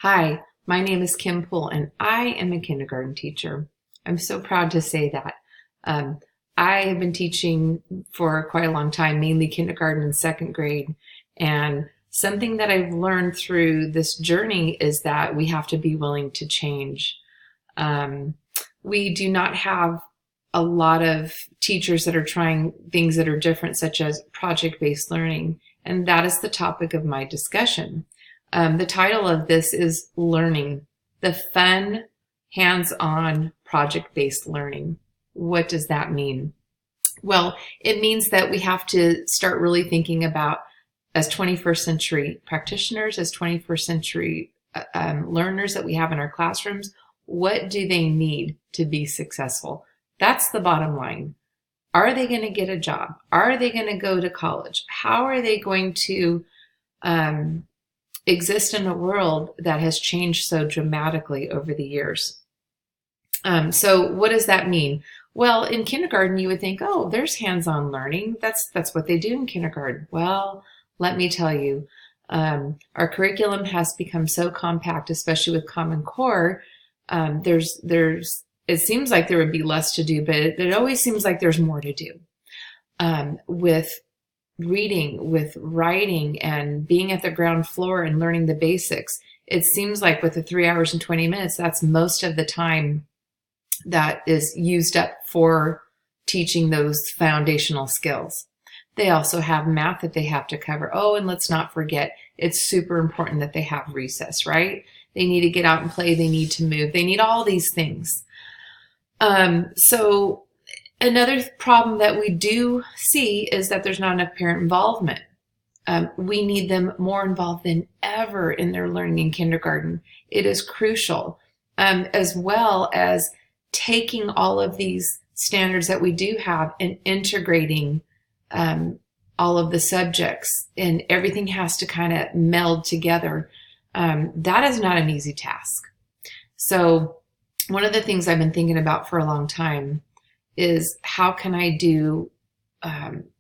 Hi, my name is Kim Poole, and I am a kindergarten teacher. I'm so proud to say that. Um, I have been teaching for quite a long time, mainly kindergarten and second grade. And something that I've learned through this journey is that we have to be willing to change. Um, we do not have a lot of teachers that are trying things that are different, such as project-based learning. And that is the topic of my discussion. The title of this is Learning, the fun, hands-on, project-based learning. What does that mean? Well, it means that we have to start really thinking about, as 21st century practitioners, as 21st century learners that we have in our classrooms, what do they need to be successful? That's the bottom line. Are they going to get a job? Are they going to go to college? How are they going to exist in a world that has changed so dramatically over the years? So what does that mean? Well, in kindergarten, you would think, oh, there's hands-on learning. That's what they do in kindergarten. Well, let me tell you, our curriculum has become so compact, especially with Common Core. It seems like there would be less to do, but it always seems like there's more to do. With reading, with writing, and being at the ground floor and learning the basics, it seems like with the 3 hours and 20 minutes, that's most of the time that is used up for teaching those foundational skills. They also have math that they have to cover. Oh, and let's not forget, it's super important that they have recess, right? They need to get out and play. They need to move. They need all these things. So another problem that we do see is that there's not enough parent involvement. We need them more involved than ever in their learning in kindergarten. It is crucial, as well as taking all of these standards that we do have and integrating all of the subjects, and everything has to kind of meld together. That is not an easy task. So one of the things I've been thinking about for a long time is how can I do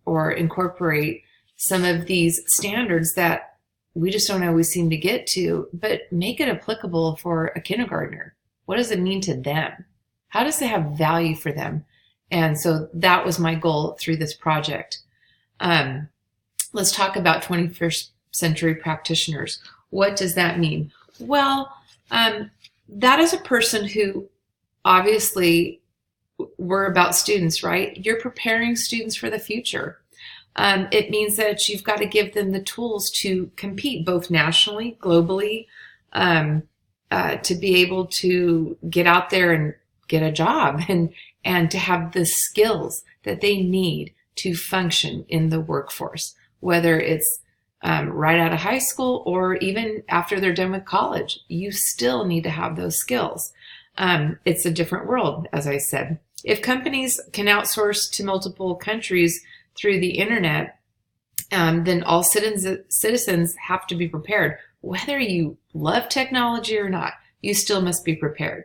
or incorporate some of these standards that we just don't always seem to get to, but make it applicable for a kindergartner. What does it mean to them? How does it have value for them? And so that was my goal through this project. Let's talk about 21st century practitioners. What does that mean? Well, that is a person who obviously we're about students, right? You're preparing students for the future. It means that you've got to give them the tools to compete both nationally, globally, to be able to get out there and get a job and to have the skills that they need to function in the workforce, whether it's right out of high school or even after they're done with college. You still need to have those skills. It's a different world, as I said. If companies can outsource to multiple countries through the internet, then all citizens have to be prepared. Whether you love technology or not, you still must be prepared.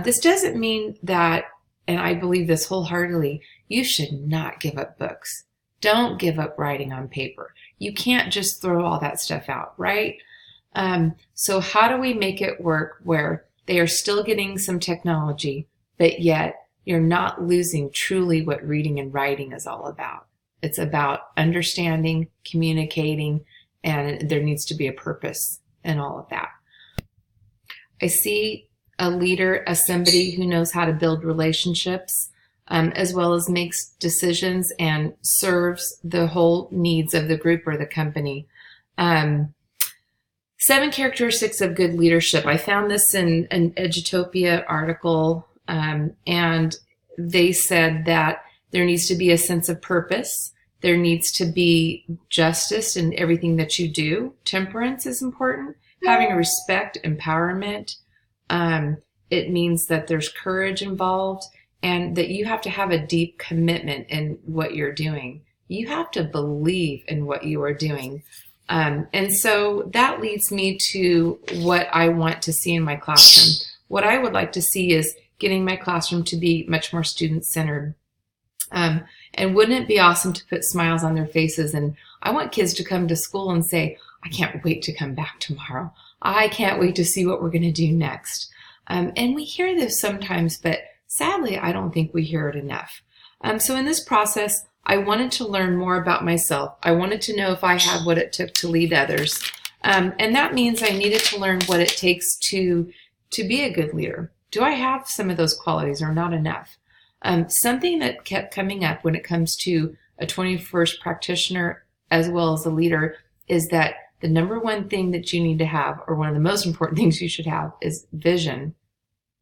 This doesn't mean that, and I believe this wholeheartedly, you should not give up books. Don't give up writing on paper. You can't just throw all that stuff out, right? So how do we make it work where they are still getting some technology, but yet you're not losing truly what reading and writing is all about? It's about understanding, communicating, and there needs to be a purpose in all of that. I see a leader as somebody who knows how to build relationships, as well as makes decisions and serves the whole needs of the group or the company. 7 characteristics of good leadership. I found this in an Edutopia article, and they said that there needs to be a sense of purpose. There needs to be justice in everything that you do. Temperance is important. Having respect, empowerment. It means that there's courage involved and that you have to have a deep commitment in what you're doing. You have to believe in what you are doing. And so that leads me to what I want to see in my classroom. What I would like to see is getting my classroom to be much more student-centered. And wouldn't it be awesome to put smiles on their faces? And I want kids to come to school and say, I can't wait to come back tomorrow. I can't wait to see what we're going to do next. And we hear this sometimes, but sadly, I don't think we hear it enough. So in this process, I wanted to learn more about myself. I wanted to know if I had what it took to lead others. And that means I needed to learn what it takes to be a good leader. Do I have some of those qualities or not enough? Something that kept coming up when it comes to a 21st practitioner as well as a leader is that the number one thing that you need to have, or one of the most important things you should have, is vision.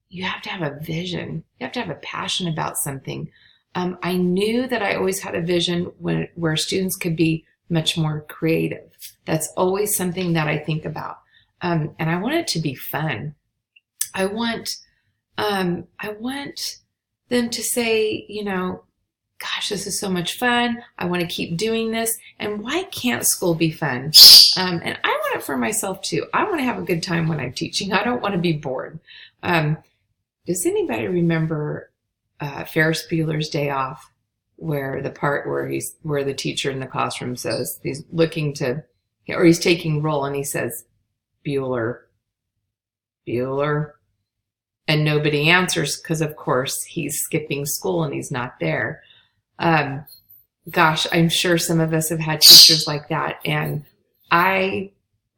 You have to have a vision. You have to have a passion about something. I knew that I always had a vision where students could be much more creative. That's always something that I think about. And I want it to be fun. I want them to say, gosh, this is so much fun. I want to keep doing this. And why can't school be fun? And I want it for myself too. I want to have a good time when I'm teaching. I don't want to be bored. Does anybody remember Ferris Bueller's Day Off, where the part where the teacher in the classroom says he's taking roll and he says, Bueller, Bueller, and nobody answers because of course he's skipping school and he's not there. Gosh, I'm sure some of us have had teachers like that, and I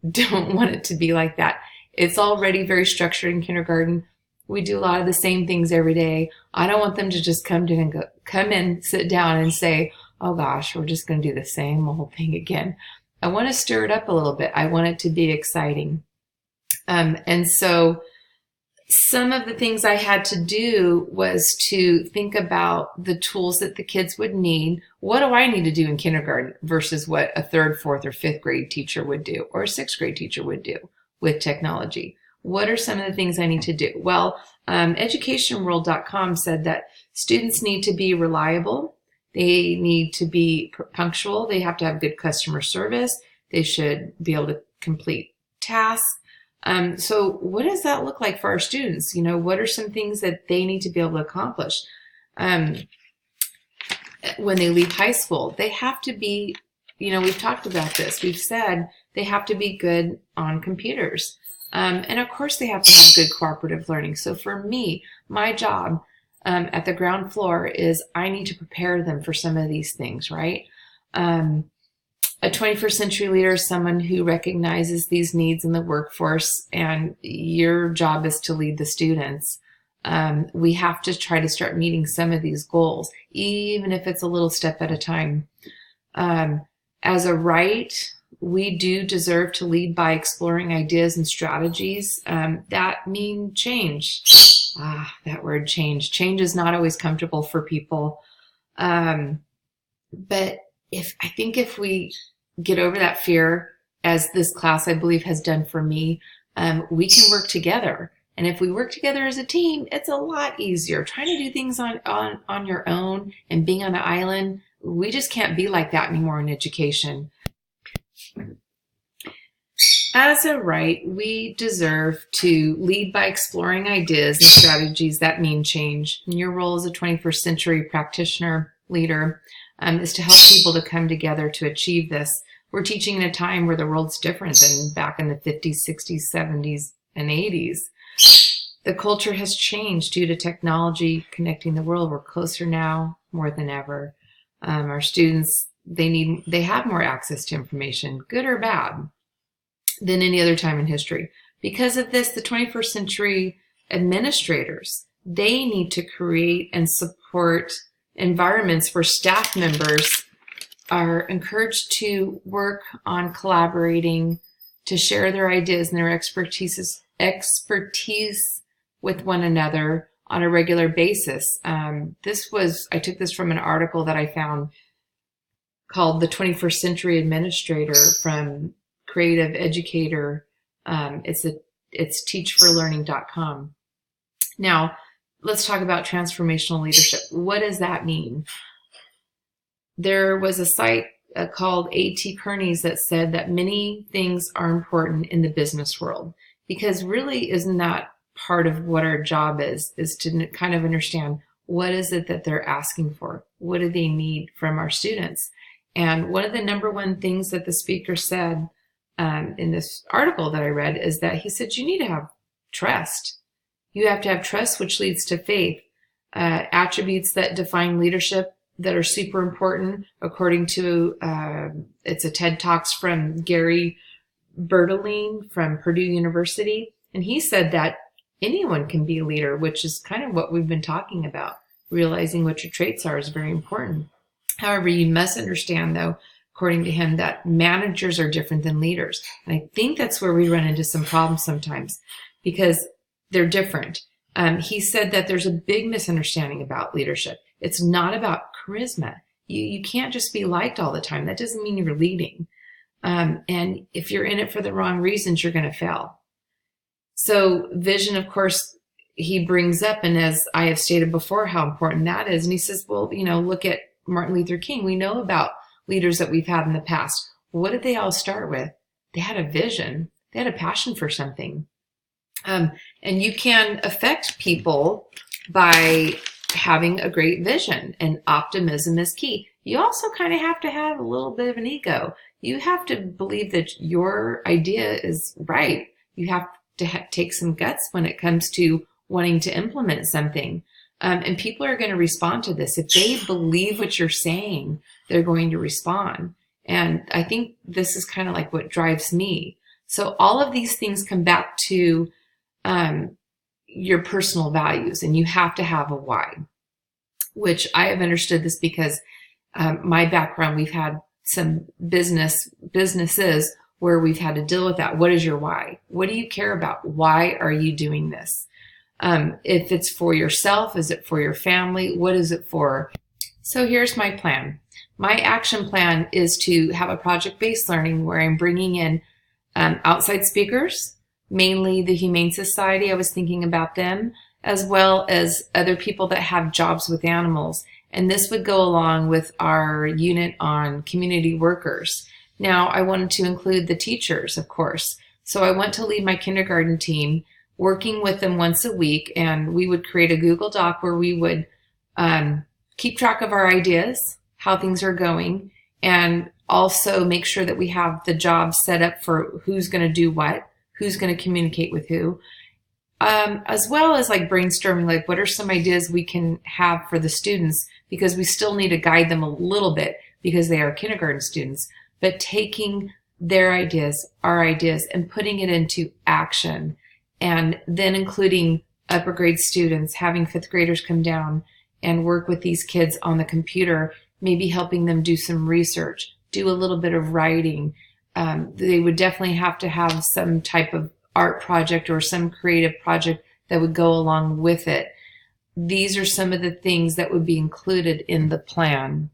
don't want it to be like that. It's already very structured in kindergarten. We do a lot of the same things every day. I don't want them to just come in, sit down and say, oh gosh, we're just going to do the same old thing again. I want to stir it up a little bit. I want it to be exciting. And so some of the things I had to do was to think about the tools that the kids would need. What do I need to do in kindergarten versus what a 3rd, 4th, or 5th grade teacher would do, or a 6th grade teacher would do with technology? What are some of the things I need to do? Well, educationworld.com said that students need to be reliable. They need to be punctual. They have to have good customer service. They should be able to complete tasks. So what does that look like for our students? What are some things that they need to be able to accomplish when they leave high school? They have to be, we've talked about this. We've said they have to be good on computers. And of course they have to have good cooperative learning. So for me, my job at the ground floor is I need to prepare them for some of these things, right? A 21st century leader is someone who recognizes these needs in the workforce, and your job is to lead the students. We have to try to start meeting some of these goals, even if it's a little step at a time. As a right, we do deserve to lead by exploring ideas and strategies that mean change. That word change. Change is not always comfortable for people. But if we get over that fear, as this class I believe has done for me, we can work together. And if we work together as a team, it's a lot easier. Trying to do things on your own and being on an island, we just can't be like that anymore in education. As a right, we deserve to lead by exploring ideas and strategies that mean change. And your role as a 21st century practitioner leader is to help people to come together to achieve this. We're teaching in a time where the world's different than back in the 50s, 60s, 70s, and 80s. The culture has changed due to technology connecting the world. We're closer now more than ever. Our students, they have more access to information, good or bad, than any other time in history. Because of this, the 21st century administrators, they need to create and support environments where staff members are encouraged to work on collaborating, to share their ideas and their expertise with one another on a regular basis. I took this from an article that I found called The 21st Century Administrator from Creative Educator. It's teachforlearning.com. Now, let's talk about transformational leadership. What does that mean? There was a site called A.T. Kearney's that said that many things are important in the business world, because really isn't that part of what our job is to kind of understand what is it that they're asking for? What do they need from our students? And one of the number one things that the speaker said in this article that I read is that he said you need to have trust. You have to have trust, which leads to faith. Attributes that define leadership that are super important, according to it's a TED Talks from Gary Bertolini from Purdue University. And he said that anyone can be a leader, which is kind of what we've been talking about. Realizing what your traits are is very important. However, you must understand, though, according to him, that managers are different than leaders. And I think that's where we run into some problems sometimes because they're different. He said that there's a big misunderstanding about leadership. It's not about charisma. You can't just be liked all the time. That doesn't mean you're leading. And if you're in it for the wrong reasons, you're going to fail. So vision, of course, he brings up, and as I have stated before, how important that is. And he says, well, look at Martin Luther King. We know about leaders that we've had in the past. What did they all start with? They had a vision. They had a passion for something. And you can affect people by having a great vision, and optimism is key. You also kind of have to have a little bit of an ego. You have to believe that your idea is right. You have to take some guts when it comes to wanting to implement something. And people are going to respond to this. If they believe what you're saying, they're going to respond. And I think this is kind of like what drives me. So all of these things come back to your personal values, and you have to have a why, which I have understood this because my background, we've had some businesses where we've had to deal with that. What is your why? What do you care about? Why are you doing this? If it's for yourself, is it for your family? What is it for? So here's my plan. My action plan is to have a project-based learning where I'm bringing in outside speakers, mainly the Humane Society. I was thinking about them, as well as other people that have jobs with animals. And this would go along with our unit on community workers. Now, I wanted to include the teachers, of course. So I want to lead my kindergarten team, working with them once a week, and we would create a Google Doc where we would keep track of our ideas, how things are going, and also make sure that we have the job set up for who's going to do what, who's going to communicate with who, as well as like brainstorming, like what are some ideas we can have for the students, because we still need to guide them a little bit because they are kindergarten students, but taking their ideas, our ideas, and putting it into action. And then including upper grade students, having fifth graders come down and work with these kids on the computer, maybe helping them do some research, do a little bit of writing. They would definitely have to have some type of art project or some creative project that would go along with it. These are some of the things that would be included in the plan.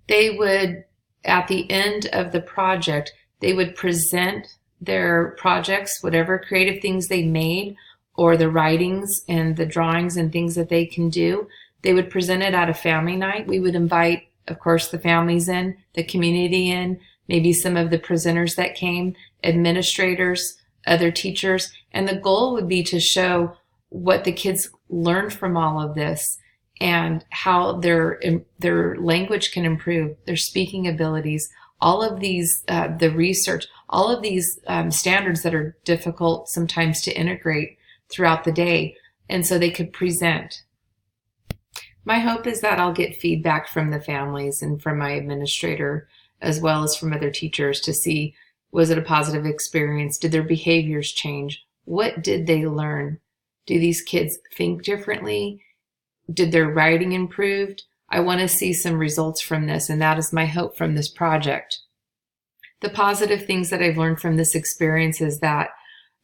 They would, at the end of the project, they would present their projects, whatever creative things they made, or the writings and the drawings and things that they can do. They would present it at a family night. We would invite, of course, the families in, the community in, maybe some of the presenters that came, administrators, other teachers. And the goal would be to show what the kids learned from all of this and how their language can improve, their speaking abilities, all of these, the research, all of these standards that are difficult sometimes to integrate throughout the day. And so they could present. My hope is that I'll get feedback from the families and from my administrator, as well as from other teachers, to see, was it a positive experience? Did their behaviors change? What did they learn? Do these kids think differently? Did their writing improve? I want to see some results from this, and that is my hope from this project. The positive things that I've learned from this experience is that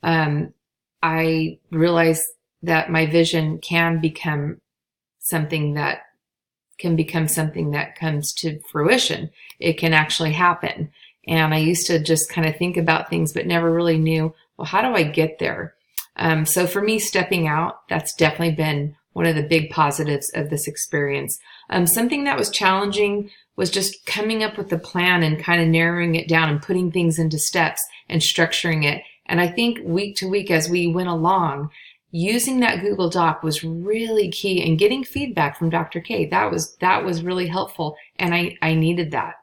I realize that my vision can become something that comes to fruition. It can actually happen. And I used to just kind of think about things, but never really knew, well, how do I get there? So for me, stepping out, that's definitely been one of the big positives of this experience. Something that was challenging was just coming up with a plan and kind of narrowing it down and putting things into steps and structuring it. And I think week to week as we went along, using that Google Doc was really key, and getting feedback from Dr. K. That was really helpful, and I needed that.